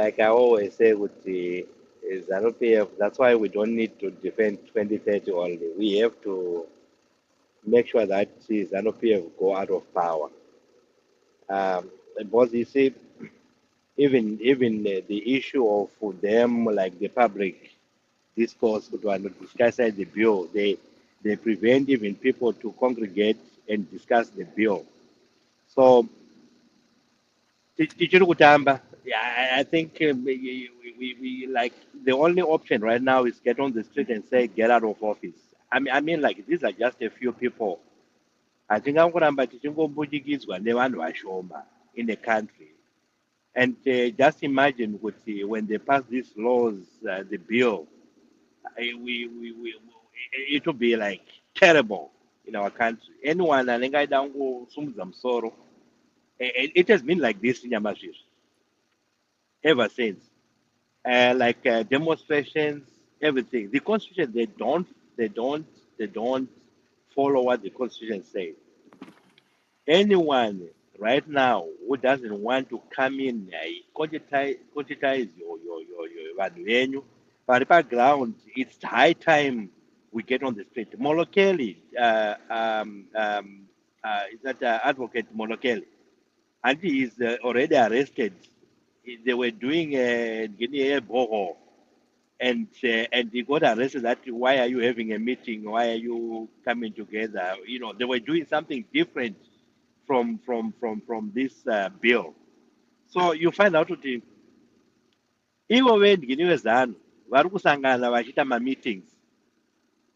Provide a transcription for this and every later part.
like I always say with the ZANU PF, that's why we don't need to defend 2030 only. We have to make sure that the ZANU PF go out of power. Because you see, even the issue of them, like the public discourse, to discuss the bill, they prevent even people to congregate and discuss the bill. So tichiri kutamba. Yeah, I think we like the only option right now is get on the street and say get out of office. I mean like these are just a few people. I think I'm kuramba tichingombujikidzwa nevanhu vashoma in the country. And just imagine when they pass these laws, the bill, it will be like terrible in our country. Anyone anenga dango sumudza musoro. It has been like this in Yamashir ever since. Like demonstrations, everything. The constitution, they don't follow what the constitution says. Anyone right now who doesn't want to come in, quantize your value, but ground, it's high time we get on the street. Molokeli, is that advocate Molokeli, and he is already arrested. They were doing a boho, and he got arrested. That why are you having a meeting? Why are you coming together? They were doing something different from this bill. So you find out kuti ivo vendini vezanu vari kusangana vachiita meetings,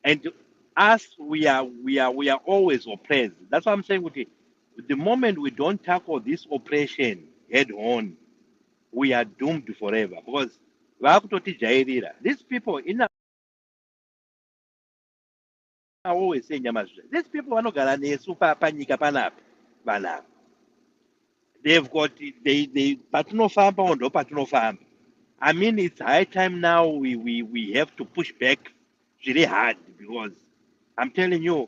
and us we are always oppressed. That's why I'm saying kuti the moment we don't tackle this oppression head on, we are doomed forever because vakutotijairira. These people in always say nyamazve. These people vanogara nesu panyika panapa vanapa. They've got they patinofamba ndo patinofamba. I mean, it's high time now we have to push back really hard because I'm telling you,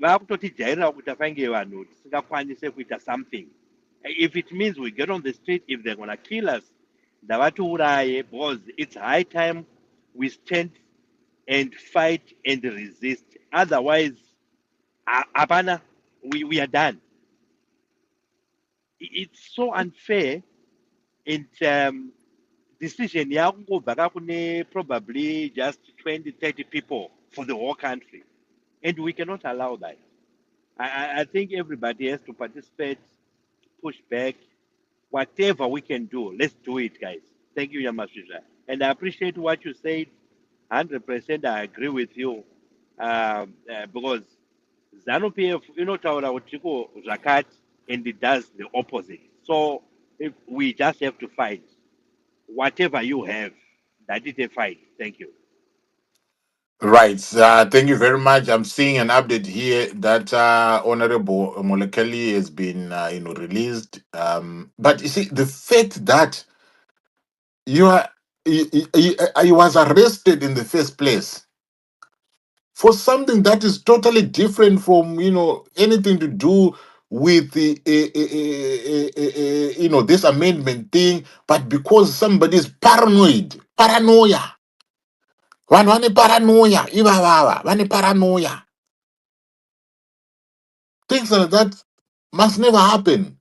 vakutotijairira kuti afange vanhu tisingakwanise kuita something. If it means we get on the street, if they're gonna kill us, ndavatiuraye, because it's high time we stand and fight and resist. Otherwise, apana, we are done. It's so unfair, and decision yakungobva kune probably just 20, 30 people for the whole country, and we cannot allow that. I think everybody has to participate, push back, whatever we can do. Let's do it, guys. Thank you, Yamashisha, and I appreciate what you said. 100%, I agree with you, because ZANU PF inotaura kuti chiko zvakati and it does the opposite. So if we just have to fight whatever you have, that is a fight. Thank you. Right. Thank you very much. I'm seeing an update here that Honorable Molekeli has been, released. But you see, the fact that you are he was arrested in the first place for something that is totally different from anything to do with the this amendment thing, but because somebody is paranoia, vanhu vane paranoia, ivavava vane paranoia, things like that must never happen.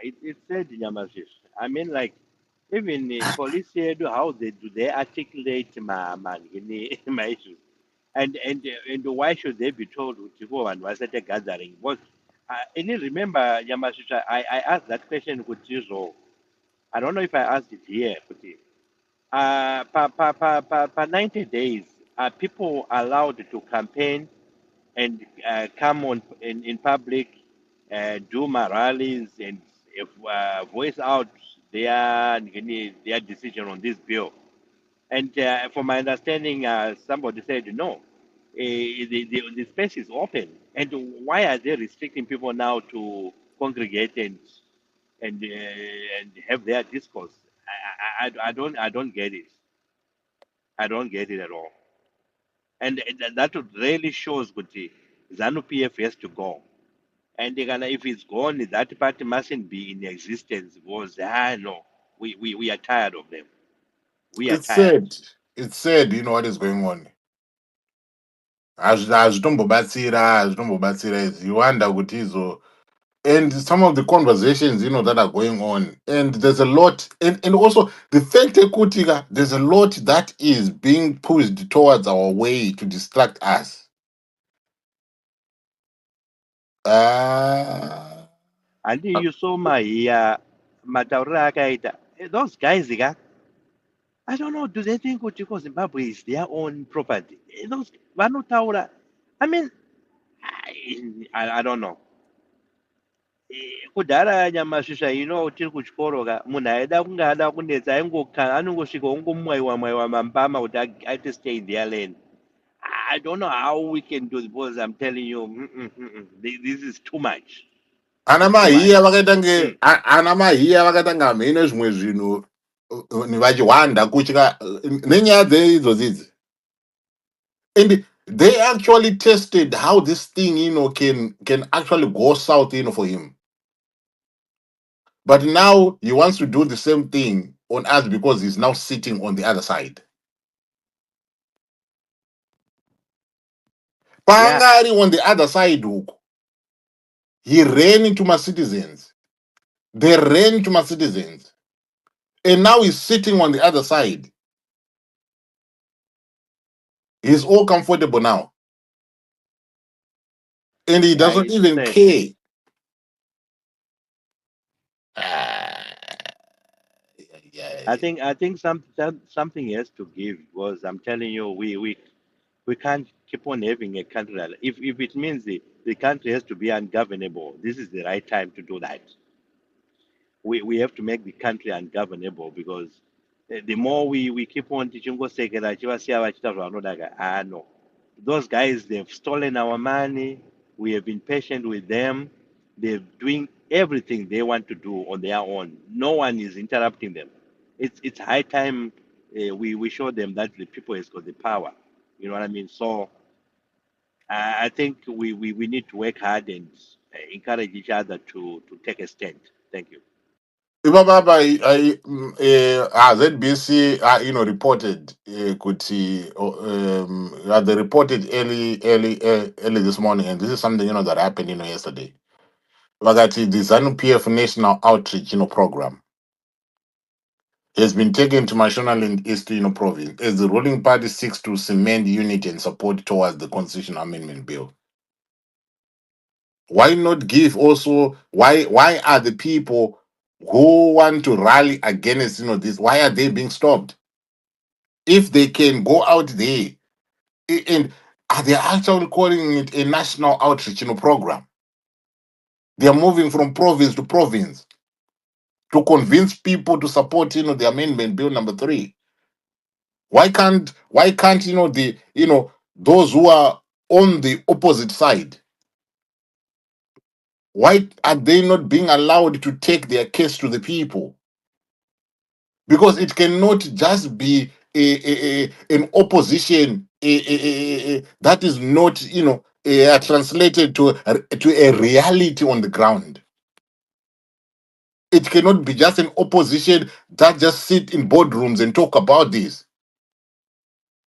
It's said, Yamashish. I mean, like, even the police here, how they articulate my issues, and why should they be told to go and was at a gathering? What and you remember, Yamashish, I asked that question with you. I don't know if I asked it here, but per 90 days, are people allowed to campaign and come on in public, do my rallies, and voice out their decision on this bill? And from my understanding, somebody said no. The space is open, and why are they restricting people now to congregate and have their discourse? I don't get it. I don't get it at all. And that really shows Kuti ZANU PF has to go. And they're gonna, if it's gone, that party mustn't be in existence because no, we are tired of them. We are It's tired. sad. It's sad, you know what is going on. Azvitombobatsira you wonder kuti izo, and some of the conversations, you know, that are going on, and there's a lot, and also the fact ekuti there's a lot that is being pushed towards our way to distract us. uh, And you saw my Mataura Akaita. Those guys, I don't know, do they think Uchiko Zimbabwe is their own property? Those Vanotaura, I mean, I don't know. Kudhara nyamashusha ino tiri kuchikoro ka munhu aida kunge ada kunetsa anongosvika ongomwaiwa mwaiwa mambama kuti aite stay in their lane. I don't know how we can do it because I'm telling you, this is too much. ana It's too much. mahiya vakaita nge Mm. ana mahiya vakaita nga mhene zvimwe zvinhu, vachihwanda kutya nenyaya dzeidzodzi. And they actually tested how this thing, you know, can actually go south, you know, for him. But now he wants to do the same thing on us because he's now sitting on the other side. Yeah, Pangari on the other side, he ran into my citizens. They ran into my citizens. And now he's sitting on the other side. He's all comfortable now. And he yeah, doesn't it's even sad. care. Ah, yeah. I think something has to give because I'm telling you, we can't keep on having a country like that. If it means the country has to be ungovernable, this is the right time to do that. We have to make the country ungovernable because the more we keep on teaching no, those guys, they've stolen our money. We have been patient with them. They're doing everything they want to do on their own. No one is interrupting them. It's high time we show them that the people has got the power. You know what I mean? So I think we need to work hard and encourage each other to take a stand. Thank you. Ibaba, ZBC, you know, reported, kuti, they reported early this morning, and this is something, you know, that happened, you know, yesterday. Wakati, the ZANU PF National Outreach, you know, program has been taken to Mashonaland East, you know, province as the ruling party seeks to cement unity and support towards the constitutional amendment bill. Why not give also, why are the people who want to rally against, you know, this, why are they being stopped? If they can go out there, and they are actually calling it a national outreach, you know, program. They are moving from province to province to convince people to support, you know, the amendment bill number 3. Why can't you know, the, you know, those who are on the opposite side, why are they not being allowed to take their case to the people? Because it cannot just be an opposition that is not, you know, translated to a reality on the ground. It cannot be just an opposition that just sit in boardrooms and talk about this.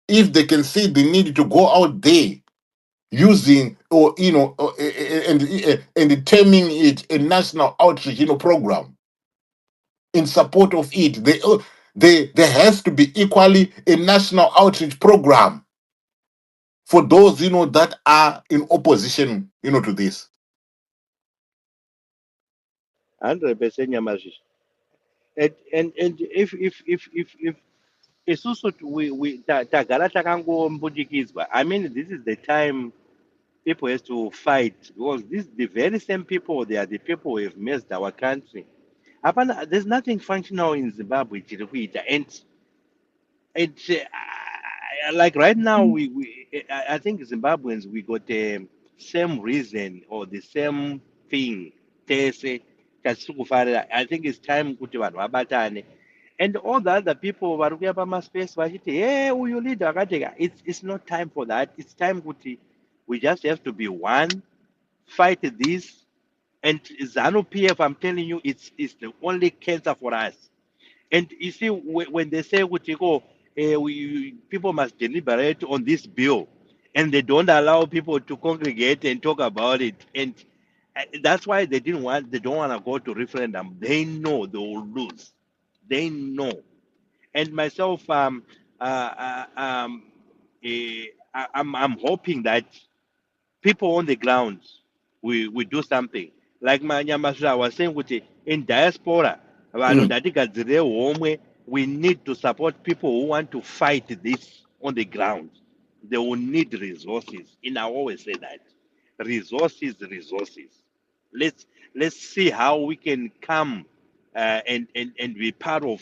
If they can see the need to go out there using, or, you know, and terming it a national outreach, you know, program in support of it, there has to be equally a national outreach program for those, you know, that are in opposition, you know, to this. 100% Yamashi. And if isusu tagara takangombudikidzwa, I mean, this is the time people has to fight because this the very same people, they are the people who have messed our country. There's nothing functional in Zimbabwe chiri kuita. And it's like right now I think Zimbabweans, we got the same reason or the same thing tese tatiri kufarira. I think it's time kuti vanhu vabatane, and all the other people vari kuuya pamaspace vachiti hey uyu leader akateka, it's not time for that. It's time kuti we just have to be one, fight this, And ZANU PF, I'm telling you, it's the only cancer for us. And you see, when they say, people must deliberate on this bill, and they don't allow people to congregate and talk about it. And that's why they don't want to go to referendum. They know they will lose. They know. And myself, I'm hoping that people on the ground we do something. Like Manyamashra was saying, in diaspora, Mm, we need to support people who want to fight this on the ground. They will need resources. And I always say that resources, resources. Let's see how we can come and be part of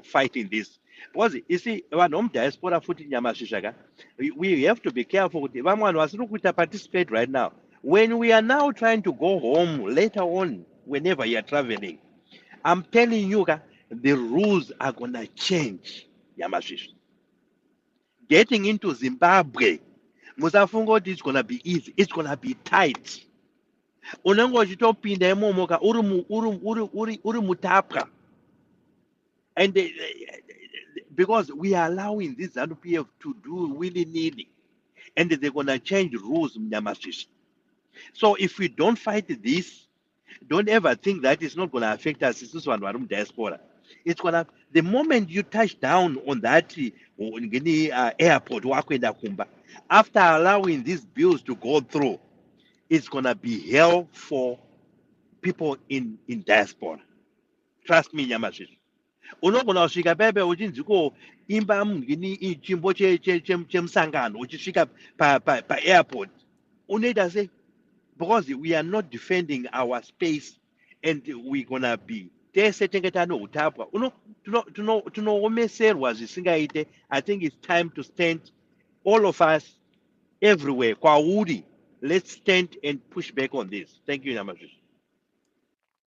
fighting this. Because you see, when diaspora footing Yamashishaka, we have to be careful. Someone was looking to participate right now. When we are now trying to go home later on, whenever you're traveling, I'm telling you, the rules are gonna change. Yamashish. Getting into Zimbabwe, Musafungo, it's gonna be easy. It's gonna be tight. Unango chitopinda emomoka uri mutapwa. And because we are allowing this ZANU-PF to do willy-nilly, and they're gonna change rules, Mnyamasish. So if we don't fight this, don't ever think that it's not gonna affect us. This is one diaspora. It's gonna the moment you touch down on that airport, wakwenda kumba, after allowing these bills to go through, it's gonna be hell for people in diaspora. Trust me, Nyamashiri. Unogona kusvika pepe uchinziko imba mungini chimbo chemsangano uchisvika pa airport unoita sei, because we are not defending our space and we're gonna be tese tenge tano utapwa tunoomeserwa zvisingaite. I think it's time to stand, all of us, everywhere kwauri. Let's stand and push back on this. Thank you, Namajush.